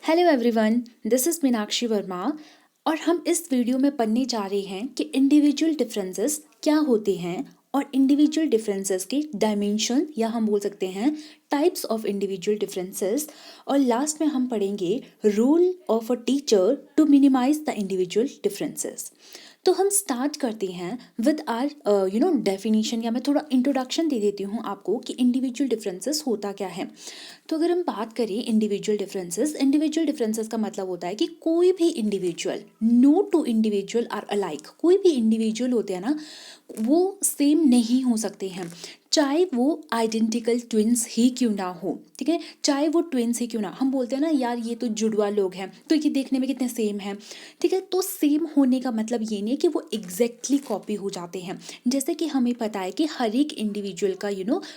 Hello everyone, this is Meenakshi Verma और हम इस वीडियो में पढ़ने जा रहे हैं कि इंडिविजुअल डिफरेंसेस क्या होते हैं और इंडिविजुअल डिफरेंसेस के डायमेंशन या हम बोल सकते हैं टाइप्स ऑफ इंडिविजुअल डिफरेंसेस। और लास्ट में हम पढ़ेंगे role of a teacher to minimise the individual differences. तो हम स्टार्ट करते हैं विद आर डेफिनेशन, या मैं थोड़ा इंट्रोडक्शन दे देती हूँ आपको कि इंडिविजुअल डिफरेंसेस होता क्या है। तो अगर हम बात करें इंडिविजुअल डिफरेंसेस का मतलब होता है कि कोई भी individual, no two individual are alike, कोई भी इंडिविजुअल होते हैं ना वो सेम नहीं हो सकते हैं, चाहे वो आइडेंटिकल ट्विंस ही क्यों ना हो। ठीक है, चाहे वो ट्विंस ही क्यों ना, हम बोलते हैं ना यार ये तो जुड़वा लोग हैं तो ये देखने में कितने सेम हैं। ठीक है, तो सेम होने का मतलब ये नहीं है कि वो एग्जैक्टली कॉपी हो जाते हैं। जैसे कि हमें पता है कि हर एक इंडिविजुअल का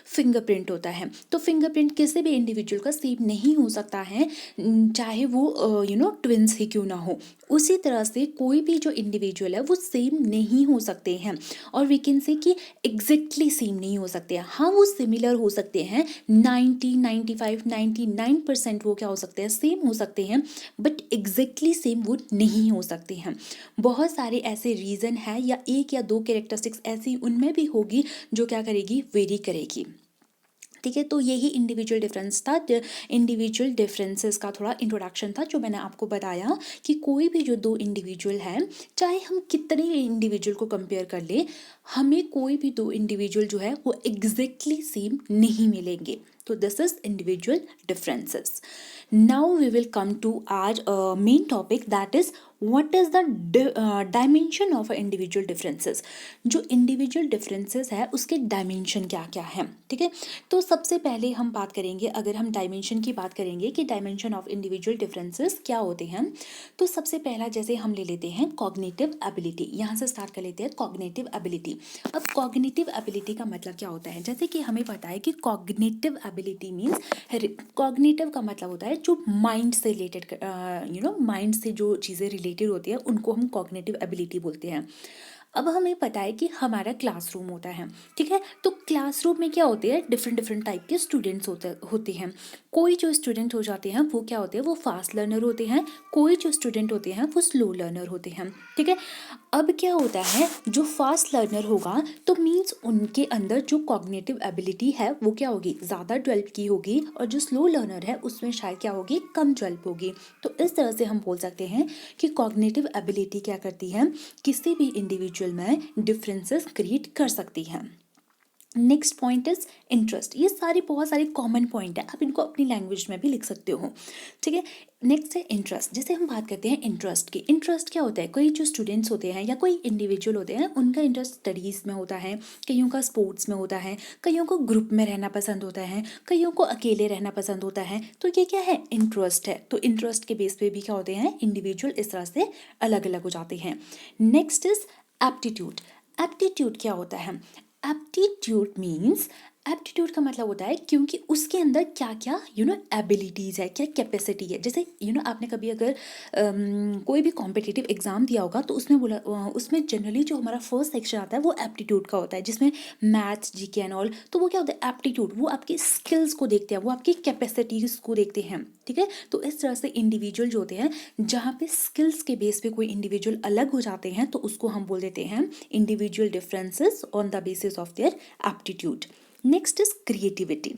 फिंगरप्रिंट होता है, तो फिंगरप्रिंट किसी भी इंडिविजुअल का सेम नहीं हो सकता है, चाहे वो ट्विंस ही क्यों ना हो। उसी तरह से कोई भी जो इंडिविजुअल है वो सेम नहीं हो सकते हैं, और वी कैन से कि एग्जैक्टली सेम नहीं हो सकते हैं। हाँ, वो सिमिलर हो सकते हैं, 90, 95, 99% वो क्या हो सकते हैं, सेम हो सकते हैं, बट एग्जैक्टली सेम वो नहीं हो सकते हैं। बहुत सारे ऐसे रीज़न है या एक या दो कैरेक्टरिस्टिक्स ऐसी उनमें भी होगी जो क्या करेगी, वेरी करेगी। ठीक है, तो यही इंडिविजुअल डिफरेंस था, इंडिविजुअल डिफरेंसेस का थोड़ा इंट्रोडक्शन था जो मैंने आपको बताया कि कोई भी जो दो इंडिविजुअल है, चाहे हम कितने इंडिविजुअल को कंपेयर कर ले, हमें कोई भी दो इंडिविजुअल जो है वो एग्जैक्टली सेम नहीं मिलेंगे। तो this is individual differences. Now we will come to our main topic, that is what is the dimension of individual differences. जो इंडिविजुअल डिफरेंसेस है उसके डायमेंशन क्या क्या है। ठीक है, तो सबसे पहले हम बात करेंगे, अगर हम डायमेंशन की बात करेंगे कि डायमेंशन ऑफ इंडिविजुअल डिफरेंसेस क्या होते हैं, तो सबसे पहला जैसे हम ले लेते हैं कॉग्निटिव एबिलिटी। यहाँ से स्टार्ट कर लेते हैं कॉग्निटिव एबिलिटी। अब कॉग्निटिव एबिलिटी का मतलब क्या होता है, जैसे कि हमें पता है कि कॉग्निटिव एबिलिटी मीन्स, कॉग्निटिव का मतलब होता है जो माइंड से रिलेटेड, माइंड से जो चीज़ें रिलेटेड होती है उनको हम कॉग्निटिव एबिलिटी बोलते हैं। अब हमें पता है कि हमारा क्लासरूम होता है। ठीक है, तो क्लासरूम में क्या होते हैं, डिफरेंट डिफरेंट टाइप के स्टूडेंट्स होते हैं। कोई जो स्टूडेंट हो जाते हैं वो क्या होते हैं, वो फास्ट लर्नर होते हैं, कोई जो स्टूडेंट होते हैं वो स्लो लर्नर होते हैं। ठीक है, अब क्या होता है, जो फास्ट लर्नर होगा तो मीन्स उनके अंदर जो कॉग्निटिव एबिलिटी है वो क्या होगी, ज़्यादा डेवलप की होगी, और जो स्लो लर्नर है उसमें शायद क्या होगी, कम डेवलप होगी। तो इस तरह से हम बोल सकते हैं कि कॉग्निटिव एबिलिटी क्या करती है, किसी भी इंडिविजुअल में डिफरेंसेस क्रिएट कर सकती है। Next point is interest. ये सारी बहुत सारी कॉमन पॉइंट है, आप इनको अपनी लैंग्वेज में भी लिख सकते हो। ठीक है, नेक्स्ट है इंटरेस्ट। जैसे हम बात करते हैं इंटरेस्ट की, इंटरेस्ट क्या होता है, कोई जो स्टूडेंट्स होते हैं या कोई इंडिविजुअल होते हैं उनका इंटरेस्ट स्टडीज़ में होता है, कईयों का स्पोर्ट्स में होता है, कईयों को ग्रुप में रहना पसंद होता है, कईयों को अकेले रहना पसंद होता है। तो ये क्या है, इंटरेस्ट है। तो इंटरेस्ट के बेस पे भी क्या होते हैं, इंडिविजुअल इस तरह से अलग अलग हो जाते हैं। Next is aptitude. एप्टीट्यूड क्या होता है, एप्टीट्यूड मीन्स, एप्टीट्यूड का मतलब होता है क्योंकि उसके अंदर क्या क्या एबिलिटीज़ है, क्या कैपेसिटी है। जैसे आपने कभी अगर कोई भी कॉम्पिटिटिव एग्जाम दिया होगा तो उसमें बोला, उसमें जनरली जो हमारा फर्स्ट सेक्शन आता है वो एप्टीट्यूड का होता है, जिसमें मैथ्स, जीके एंड ऑल। तो वो क्या होता है, एप्टीट्यूड, वो आपकी स्किल्स को देखते हैं, वो आपकी कैपेसिटीज़ को देखते हैं। ठीक है, तो इस तरह से इंडिविजुअल जो होते हैं, जहाँ पे स्किल्स के बेस पे कोई इंडिविजुअल अलग हो जाते हैं तो उसको हम बोल देते हैं individual differences on the basis of their aptitude. Next is creativity.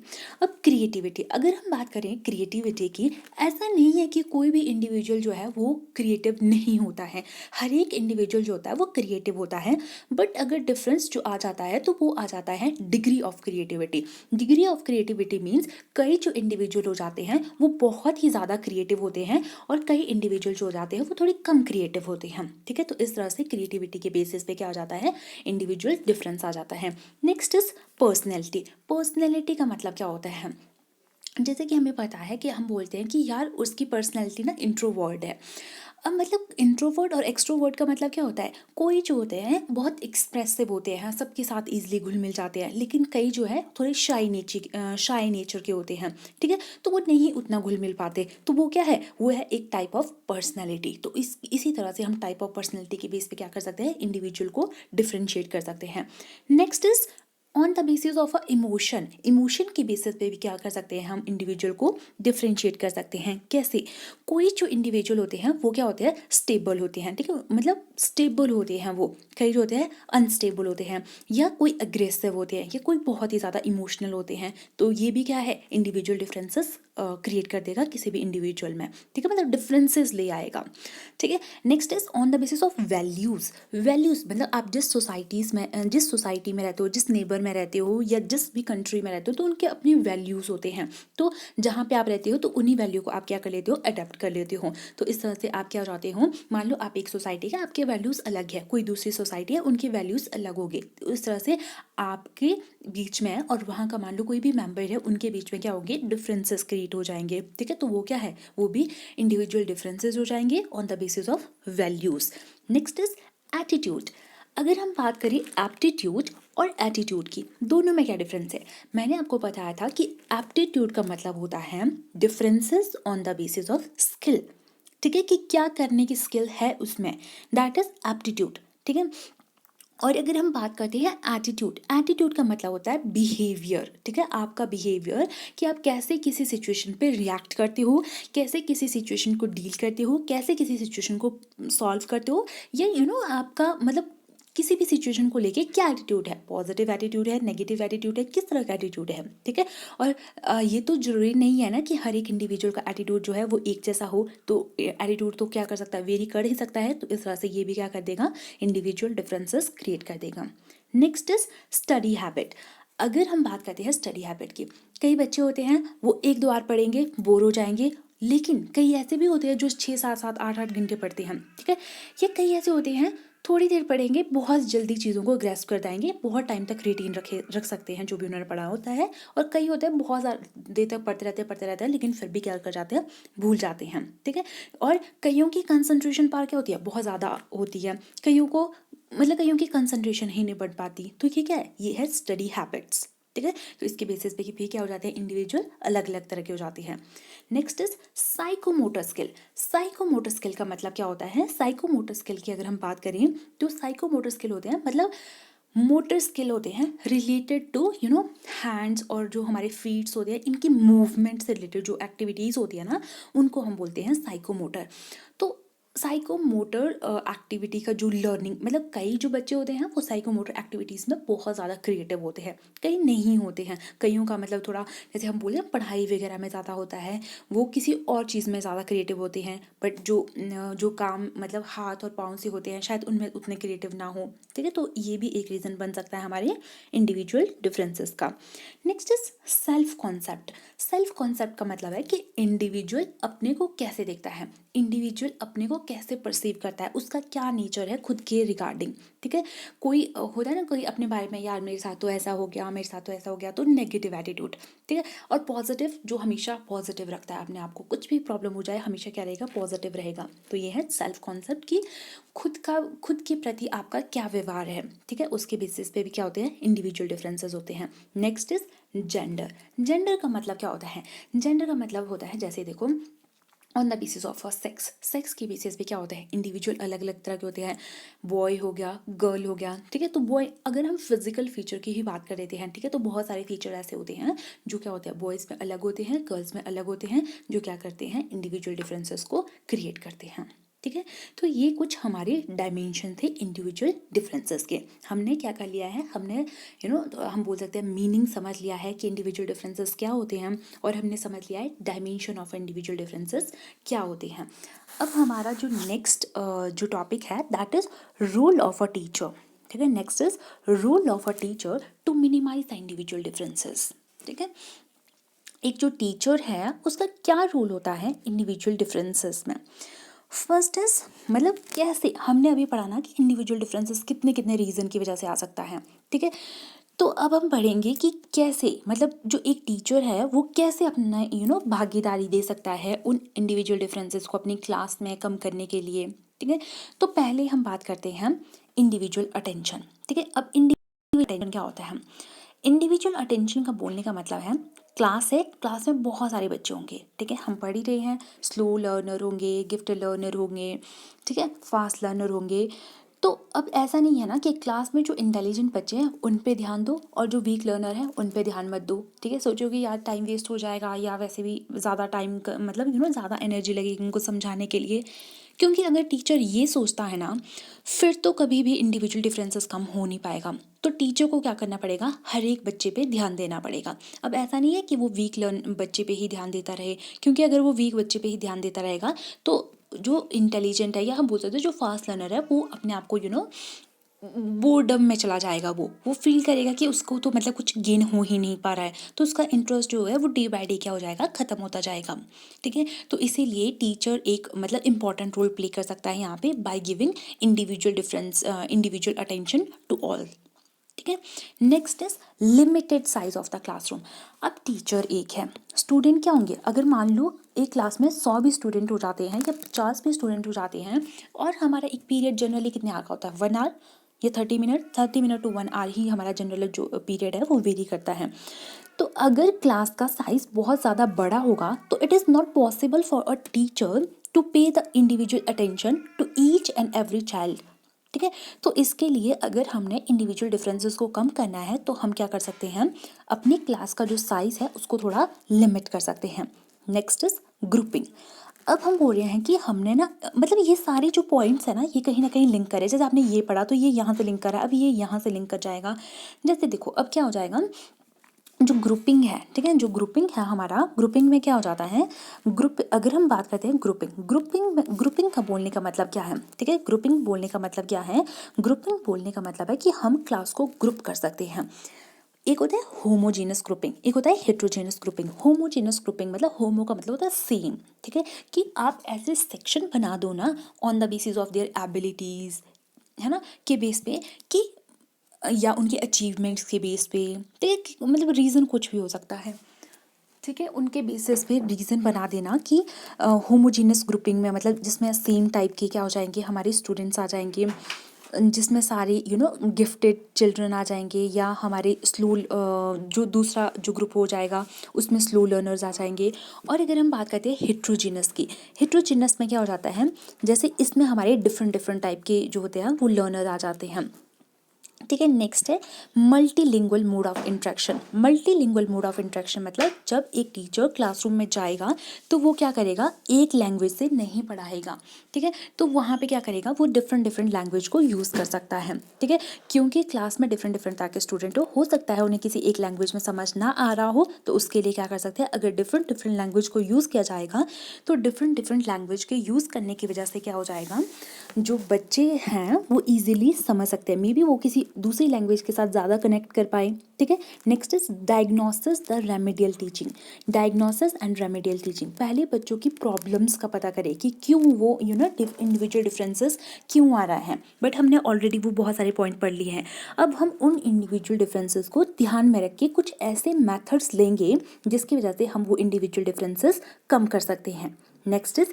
अब क्रिएटिविटी, अगर हम बात करें क्रिएटिविटी की, ऐसा नहीं है कि कोई भी इंडिविजुअल जो है वो क्रिएटिव नहीं होता है, हर एक इंडिविजुअल जो होता है वो क्रिएटिव होता है। बट अगर डिफरेंस जो आ जाता है तो वो आ जाता है degree of creativity. Degree of creativity means कई जो इंडिविजुअल हो जाते हैं वो बहुत ही ज़्यादा क्रिएटिव होते हैं, और कई इंडिविजुअल जो हो जाते हैं वो थोड़ी कम क्रिएटिव होते हैं। ठीक है, तो इस तरह से क्रिएटिविटी के बेसिस पे क्या आ जाता है, इंडिविजुअल डिफरेंस आ जाता है। Next is personality. पर्सनैलिटी का मतलब क्या होता है, जैसे कि हमें पता है कि हम बोलते हैं कि यार उसकी पर्सनैलिटी ना इंट्रोवर्ट है। अब मतलब इंट्रोवर्ट और एक्सट्रोवर्ट का मतलब क्या होता है, कोई जो होते हैं बहुत एक्सप्रेसिव होते हैं, सबके साथ ईजिली घुल मिल जाते हैं, लेकिन कई जो है थोड़े शाई नेचर के होते हैं। ठीक है, तो वो नहीं उतना घुल मिल पाते, तो वो क्या है, वो है एक टाइप ऑफ पर्सनैलिटी। तो इसी तरह से हम टाइप ऑफ पर्सनैलिटी के बेस पे क्या कर सकते हैं, इंडिविजुअल को डिफ्रेंशिएट कर सकते हैं। Next is on the basis of a emotion, emotion के बेसिस पे भी क्या कर सकते हैं हम इंडिविजुअल को डिफ्रेंशिएट कर सकते हैं। कैसे? कोई जो इंडिविजुअल होते हैं वो क्या होते हैं, स्टेबल होते हैं, ठीक है, मतलब स्टेबल होते हैं वो, कई जो होते हैं अनस्टेबल होते हैं, या कोई अग्रेसिव होते हैं, या कोई बहुत ही ज़्यादा इमोशनल होते हैं। तो ये भी क्या है, इंडिविजुअल डिफरेंसेस क्रिएट कर देगा किसी भी इंडिविजुअल में, ठीक है, मतलब डिफरेंसेस ले आएगा, ठीक है। Next is on the basis of values. Values मतलब आप जिस सोसाइटीज़ में, जिस सोसाइटी में रहते हो, जिस नेबर में रहते हो, या जिस भी कंट्री में रहते हो, तो उनके अपने वैल्यूज़ होते हैं। तो जहाँ पे आप रहते हो तो उन्हीं वैल्यू को आप क्या कर लेते हो, अडेप्ट कर लेते हो। तो इस तरह से आप क्या चाहते हो, मान लो आप एक सोसाइटी का, आपके वैल्यूज़ अलग है, कोई दूसरी सोसाइटी है, उनके वैल्यूज़ अलग होंगे। तो इस तरह से आपके बीच में और वहाँ का मान लो कोई भी मेंबर है, उनके बीच में क्या होंगे, डिफरेंसेस क्रिएट हो जाएंगे, ठीक है। तो वो क्या है, वो भी इंडिविजुअल डिफरेंसेस हो जाएंगे on the basis of values. Next is attitude. अगर हम बात करें एप्टीट्यूड और एटीट्यूड की, दोनों में क्या डिफरेंस है, मैंने आपको बताया था कि एप्टीट्यूड का मतलब होता है differences on the basis of skill, ठीक है, कि क्या करने की स्किल है उसमें, दैट इज एप्टीट्यूड, ठीक है। और अगर हम बात करते हैं एटीट्यूड, एटीट्यूड का मतलब होता है बिहेवियर, ठीक है, आपका बिहेवियर, कि आप कैसे किसी सिचुएशन पे रिएक्ट करते हो, कैसे किसी सिचुएशन को डील करते हो, कैसे किसी सिचुएशन को सॉल्व करते हो, या आपका मतलब किसी भी सिचुएशन को लेके क्या एटीट्यूड है, पॉजिटिव एटीट्यूड है, नेगेटिव एटीट्यूड है, किस तरह का एटीट्यूड है, ठीक है। और ये तो जरूरी नहीं है ना कि हर एक इंडिविजुअल का एटीट्यूड जो है वो एक जैसा हो, तो एटीट्यूड तो क्या कर सकता है, वेरी कर ही सकता है। तो इस तरह से ये भी क्या कर देगा, इंडिविजुअल डिफरेंसेस क्रिएट कर देगा। Next is study habit. अगर हम बात करते हैं स्टडी हैबिट की, कई बच्चे होते हैं वो एक दो बार पढ़ेंगे, बोर हो जाएंगे, लेकिन कई ऐसे भी होते हैं जो 6 7 7 8 8 घंटे पढ़ते हैं, ठीक है। या कई ऐसे होते हैं थोड़ी देर पढ़ेंगे, बहुत जल्दी चीज़ों को ग्रैस्प कर जाएंगे, बहुत टाइम तक रिटेन रख सकते हैं जो भी उन्होंने पढ़ा होता है। और कई होते हैं बहुत देर तक पढ़ते रहते हैं, लेकिन फिर भी क्या कर जाते हैं, भूल जाते हैं, ठीक है। और कईयों की कंसंट्रेशन पावर क्या होती है, बहुत ज़्यादा होती है, कईयों को मतलब कईयों की कंसंट्रेशन ही नहीं बढ़ पाती। तो ये क्या है, ये है स्टडी हैबिट्स, ठीक है। तो इसके बेसिस पे भी क्या हो जाते हैं, इंडिविजुअल अलग अलग तरह के हो जाती हैं। Next is psychomotor skill. Psychomotor skill का मतलब क्या होता है, साइकोमोटर स्किल की अगर हम बात करें तो साइकोमोटर स्किल होते हैं मतलब मोटर स्किल होते हैं रिलेटेड टू हैंड्स, और जो हमारे फीट्स होते हैं इनकी मूवमेंट से रिलेटेड जो एक्टिविटीज़ होती है ना, उनको हम बोलते हैं साइकोमोटर। तो साइकोमोटर एक्टिविटी का जो लर्निंग, मतलब कई जो बच्चे होते हैं वो साइकोमोटर एक्टिविटीज़ में बहुत ज़्यादा क्रिएटिव होते हैं, कई नहीं होते हैं। कईयों का मतलब थोड़ा जैसे हम बोले पढ़ाई वगैरह में ज़्यादा होता है, वो किसी और चीज़ में ज़्यादा क्रिएटिव होते हैं, बट जो काम मतलब हाथ और पाँव से होते हैं शायद उनमें उतने क्रिएटिव ना हो, ठीक है। तो ये भी एक रीज़न बन सकता है हमारे इंडिविजुअल डिफरेंसेस का। Next is self concept. Self concept का मतलब है कि इंडिविजुअल अपने को कैसे देखता है, इंडिविजुअल अपने को कैसे परसीव करता है, उसका क्या नेचर है खुद के रिगार्डिंग, ठीक है। कोई होता है ना, कोई अपने बारे में, यार मेरे साथ तो ऐसा हो गया, मेरे साथ तो ऐसा हो गया, तो नेगेटिव एटीट्यूड, ठीक है। और पॉजिटिव, जो हमेशा पॉजिटिव रखता है अपने आप को, कुछ भी प्रॉब्लम हो जाए हमेशा क्या रहेगा, पॉजिटिव रहेगा। तो ये है सेल्फ कॉन्सेप्ट की खुद के प्रति आपका क्या व्यवहार है, ठीक है, उसके बेसिस पे भी क्या होते हैं, इंडिविजुअल डिफरेंसेस होते हैं। Next is gender. जेंडर का मतलब क्या होता है, जेंडर का मतलब होता है जैसे देखो on the basis of sex, sex की बेसिस पे क्या होता है, इंडिविजुअल अलग अलग तरह के होते हैं, बॉय हो गया, गर्ल हो गया, ठीक है। तो बॉय, अगर हम फिजिकल फीचर की ही बात कर लेते हैं, ठीक है, तो बहुत सारे फीचर ऐसे होते हैं जो क्या होते हैं, बॉयज़ में अलग होते हैं, गर्ल्स में अलग होते हैं, जो क्या करते हैं, इंडिविजुअल डिफरेंसेस को क्रिएट करते हैं, ठीक है। तो ये कुछ हमारे डायमेंशन थे इंडिविजुअल डिफरेंसेस के। हमने क्या कर लिया है, हमने हम बोल सकते हैं मीनिंग समझ लिया है कि इंडिविजुअल डिफरेंसेस क्या होते हैं, और हमने समझ लिया है डायमेंशन ऑफ इंडिविजुअल डिफरेंसेस क्या होते हैं। अब हमारा जो नेक्स्ट जो टॉपिक है that is role of a teacher, ठीक है। Next is role of a teacher to minimise the individual differences, ठीक है। एक जो टीचर है उसका क्या रोल होता है इंडिविजुअल डिफरेंसेस में। फर्स्ट इज मतलब कैसे, हमने अभी पढ़ा ना कि इंडिविजुअल डिफरेंसेस कितने कितने रीज़न की वजह से आ सकता है, ठीक है। तो अब हम पढ़ेंगे कि कैसे, मतलब जो एक टीचर है वो कैसे अपना भागीदारी दे सकता है उन इंडिविजुअल डिफरेंसेस को अपनी क्लास में कम करने के लिए, ठीक है। तो पहले हम बात करते हैं इंडिविजुअल अटेंशन, ठीक है। अब इंडिविजुअल अटेंशन क्या होता है, इंडिविजुअल अटेंशन का बोलने का मतलब है क्लास है, क्लास में बहुत सारे बच्चे होंगे, ठीक है, हम पढ़ ही रहे हैं, स्लो लर्नर होंगे, गिफ्टेड लर्नर होंगे, ठीक है, फास्ट लर्नर होंगे। तो अब ऐसा नहीं है ना कि क्लास में जो इंटेलिजेंट बच्चे हैं उन पे ध्यान दो और जो वीक लर्नर हैं उन पे ध्यान मत दो, ठीक है। सोचोगे यार टाइम वेस्ट हो जाएगा या वैसे भी ज़्यादा टाइम मतलब ज़्यादा एनर्जी लगेगी उनको समझाने के लिए, क्योंकि अगर टीचर ये सोचता है ना फिर तो कभी भी इंडिविजुअल डिफरेंसेस कम हो नहीं पाएगा। तो टीचर को क्या करना पड़ेगा, हर एक बच्चे पे ध्यान देना पड़ेगा। अब ऐसा नहीं है कि वो वीक लर्न बच्चे पे ही ध्यान देता रहे, क्योंकि अगर वो वीक बच्चे पे ही ध्यान देता रहेगा तो जो इंटेलिजेंट है या हम बोल सकते हैं जो फास्ट लर्नर है वो अपने आप को बोर्डम में चला जाएगा। वो फील करेगा कि उसको तो मतलब कुछ गेन हो ही नहीं पा रहा है, तो उसका इंटरेस्ट जो है वो डे बाय डे क्या हो जाएगा, ख़त्म होता जाएगा, ठीक है। तो इसीलिए टीचर एक मतलब इम्पॉर्टेंट रोल प्ले कर सकता है यहाँ पे by giving individual attention to all, ठीक है। Next is limited size of the classroom. अब टीचर एक है, स्टूडेंट क्या होंगे, अगर मान लो एक क्लास में 100 भी स्टूडेंट हो जाते हैं या 50 भी स्टूडेंट हो जाते हैं और हमारा एक पीरियड जनरली कितने आवर का होता है, 1 आवर या 30 मिनट टू 1 आवर ही हमारा जनरल जो पीरियड है वो वेरी करता है। तो अगर क्लास का साइज बहुत ज़्यादा बड़ा होगा तो it is not possible for a teacher to pay the individual attention to each and every child, ठीक है। तो इसके लिए अगर हमने इंडिविजुअल डिफरेंसेस को कम करना है तो हम क्या कर सकते हैं, अपनी क्लास का जो साइज़ है उसको थोड़ा लिमिट कर सकते हैं। Next is grouping. अब हम बोल रहे हैं कि हमने ना मतलब ये सारे जो पॉइंट्स है ना ये कहीं ना कहीं लिंक करे, जैसे आपने ये पढ़ा तो ये यहाँ से लिंक करा, अब ये यहाँ से लिंक कर जाएगा। जैसे देखो अब क्या हो जाएगा, जो ग्रुपिंग है, ठीक है, जो ग्रुपिंग है हमारा, ग्रुपिंग में क्या हो जाता है, ग्रुप अगर हम बात करते हैं ग्रुपिंग का बोलने का मतलब क्या है, ठीक है, ग्रुपिंग बोलने का मतलब क्या है, ग्रुपिंग बोलने का मतलब है कि हम क्लास को ग्रुप कर सकते हैं। एक होता है होमोजेनस ग्रुपिंग, एक होता है हेट्रोजेनस ग्रुपिंग। होमोजेनस ग्रुपिंग मतलब होमो का मतलब होता है सेम, ठीक है, कि आप ऐसे सेक्शन बना दो ना on the basis of their abilities, है ना, के बेस पे कि या उनके अचीवमेंट्स के बेस पे, ठीक है, मतलब रीज़न कुछ भी हो सकता है, ठीक है, उनके बेसिस पे रीज़न बना देना कि होमोजीनस ग्रुपिंग में मतलब जिसमें सेम टाइप के क्या हो जाएंगे, हमारे स्टूडेंट्स आ जाएंगे, जिसमें सारे गिफ्टेड चिल्ड्रन आ जाएंगे, या हमारे स्लो जो दूसरा जो ग्रुप हो जाएगा उसमें स्लो लर्नर्स आ जाएंगे। और अगर हम बात करते हैं हेट्रोजीनस की, हेट्रोजीनस में क्या हो जाता है, जैसे इसमें हमारे डिफरेंट डिफरेंट टाइप के जो होते हैं वो लर्नर आ जाते हैं, ठीक है। नेक्स्ट है multilingual mode of interaction. Multilingual mode of interaction मतलब जब एक टीचर क्लासरूम में जाएगा तो वो क्या करेगा, एक लैंग्वेज से नहीं पढ़ाएगा, ठीक है, तो वहाँ पे क्या करेगा, वो डिफरेंट डिफरेंट लैंग्वेज को यूज़ कर सकता है, ठीक है, क्योंकि क्लास में डिफरेंट डिफरेंट तरह के स्टूडेंट हो सकता है उन्हें किसी एक लैंग्वेज में समझ ना आ रहा हो, तो उसके लिए क्या कर सकते हैं, अगर डिफरेंट डिफरेंट लैंग्वेज को यूज़ किया जाएगा तो डिफरेंट डिफरेंट लैंग्वेज के यूज़ करने की वजह से क्या हो जाएगा, जो बच्चे हैं वो ईजिली समझ सकते हैं, मे बी वो किसी दूसरी लैंग्वेज के साथ ज़्यादा कनेक्ट कर पाए, ठीक है। Next is diagnosis the remedial teaching. Diagnosis and remedial teaching, पहले बच्चों की प्रॉब्लम्स का पता करें कि क्यों वो इंडिविजुअल डिफरेंसेस क्यों आ रहा है, बट हमने ऑलरेडी वो बहुत सारे पॉइंट पढ़ लिए हैं। अब हम उन इंडिविजुअल डिफरेंसेस को ध्यान में रख के कुछ ऐसे मेथड्स लेंगे जिसकी वजह से हम वो इंडिविजुअल डिफरेंसेस कम कर सकते हैं। Next is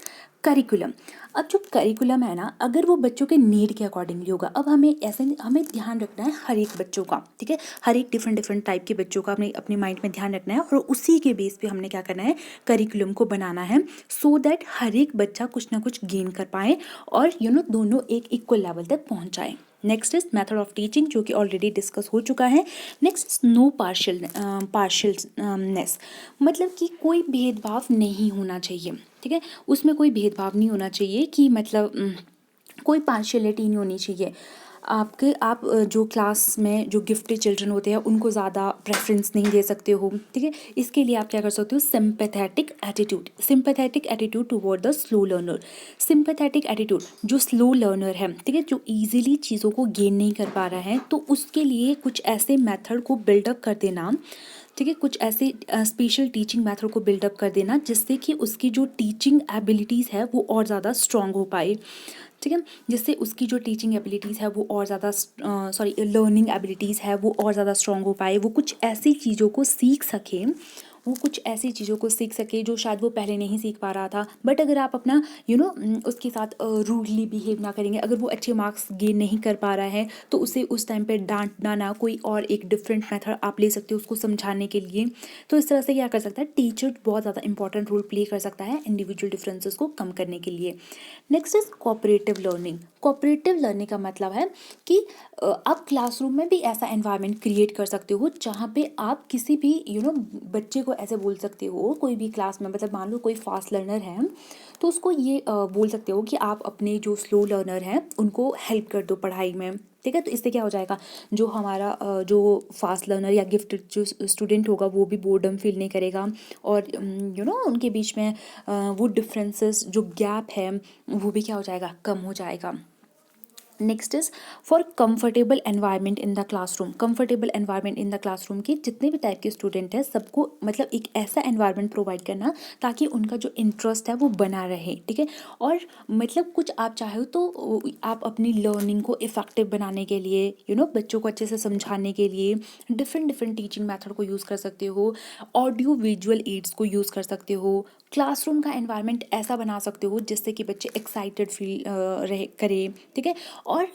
curriculum. अब जो करिकुलम है ना अगर वो बच्चों के नीड के अकॉर्डिंगली होगा, अब हमें ध्यान रखना है हर एक बच्चों का, ठीक है, हर एक डिफरेंट डिफरेंट टाइप के बच्चों का अपने माइंड में ध्यान रखना है और उसी के बेस पे हमने क्या करना है, करिकुलम को बनाना है सो दैट हर एक बच्चा कुछ ना कुछ गेन कर पाए और दोनों एक इक्वल लेवल तक पहुँच जाए। Next is method of teaching जो कि ऑलरेडी डिस्कस हो चुका है। नेक्स्ट नो पार्शियलनेस, मतलब कि कोई भेदभाव नहीं होना चाहिए, ठीक है, उसमें कोई भेदभाव नहीं होना चाहिए कि मतलब कोई पार्शियलिटी नहीं होनी चाहिए। आप जो क्लास में जो गिफ्टेड चिल्ड्रन होते हैं उनको ज़्यादा प्रेफरेंस नहीं दे सकते हो, ठीक है, इसके लिए आप क्या कर सकते हो, sympathetic attitude toward the slow learner. Sympathetic attitude, जो स्लो लर्नर है, ठीक है, जो ईजिली चीज़ों को गेन नहीं कर पा रहा है, तो उसके लिए कुछ ऐसे मेथड को बिल्डअप कर देना, ठीक है, कुछ ऐसे स्पेशल टीचिंग मेथड को बिल्डअप कर देना जिससे कि उसकी जो टीचिंग एबिलिटीज़ है वो और ज़्यादा स्ट्रॉन्ग हो पाए, ठीक है, जिससे उसकी जो टीचिंग एबिलिटीज़ है वो और ज़्यादा लर्निंग एबिलिटीज़ है वो और ज़्यादा स्ट्रॉन्ग हो पाए, वो कुछ ऐसी चीज़ों को सीख सके वो कुछ ऐसी चीज़ों को सीख सके जो शायद वो पहले नहीं सीख पा रहा था। बट अगर आप अपना उसके साथ रूडली बिहेव ना करेंगे, अगर वो अच्छे मार्क्स गेन नहीं कर पा रहा है तो उसे उस टाइम पे डांटना ना, कोई और एक डिफरेंट मेथड आप ले सकते हो उसको समझाने के लिए। तो इस तरह से क्या कर सकता है, टीचर बहुत ज़्यादा इंपॉर्टेंट रोल प्ले कर सकता है इंडिविजुअल डिफरेंसेस को कम करने के लिए। Next is cooperative learning. Cooperative learning का मतलब है कि आप क्लासरूम में भी ऐसा एनवायरनमेंट क्रिएट कर सकते हो जहाँ पे आप किसी भी बच्चे को ऐसे बोल सकते हो, कोई भी क्लास में, मतलब मान लो कोई फास्ट लर्नर है तो उसको ये बोल सकते हो कि आप अपने जो स्लो लर्नर हैं उनको हेल्प कर दो पढ़ाई में, ठीक है। तो इससे क्या हो जाएगा, जो हमारा जो फास्ट लर्नर या गिफ्टेड जो स्टूडेंट होगा वो भी बोर्डम फील नहीं करेगा, और उनके बीच में वो डिफरेंसेस जो गैप है वो भी क्या हो जाएगा, कम हो जाएगा। Next is for comfortable environment in the classroom. Comfortable environment in the classroom की जितने भी टाइप के स्टूडेंट हैं सबको मतलब एक ऐसा एनवायरनमेंट प्रोवाइड करना ताकि उनका जो इंटरेस्ट है वो बना रहे, ठीक है। और मतलब कुछ आप चाहो तो आप अपनी लर्निंग को इफेक्टिव बनाने के लिए बच्चों को अच्छे से समझाने के लिए डिफरेंट डिफरेंट टीचिंग मेथड को यूज़ कर सकते हो, ऑडियो विजुअल एड्स को यूज़ कर सकते हो, क्लासरूम का एनवायरनमेंट ऐसा बना सकते हो जिससे कि बच्चे एक्साइटेड फील रहे करें, ठीक है। और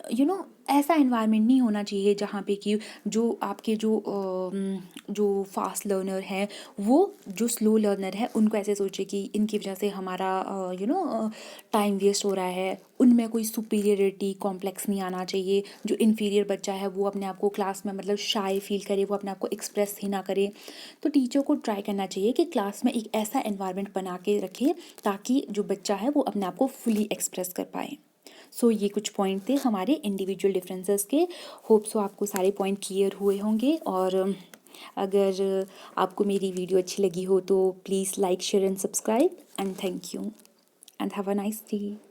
ऐसा एनवायरनमेंट नहीं होना चाहिए जहाँ पे कि जो आपके जो फास्ट लर्नर हैं वो जो स्लो लर्नर है उनको ऐसे सोचे कि इनकी वजह से हमारा टाइम वेस्ट हो रहा है। उनमें कोई सुपीरियरिटी कॉम्प्लेक्स नहीं आना चाहिए। जो इन्फीरियर बच्चा है वो अपने आप को क्लास में मतलब शाय फील करे, वो अपने आप को एक्सप्रेस ही ना करे। तो टीचर को ट्राई करना चाहिए कि क्लास में एक ऐसा एनवायरनमेंट बना के रखे ताकि जो बच्चा है वो अपने आप को फुली एक्सप्रेस कर पाए। सो ये कुछ पॉइंट थे हमारे इंडिविजुअल डिफरेंसेस के। होप सो आपको सारे पॉइंट क्लियर हुए होंगे, और अगर आपको मेरी वीडियो अच्छी लगी हो तो please like share and subscribe, and thank you and have a nice day.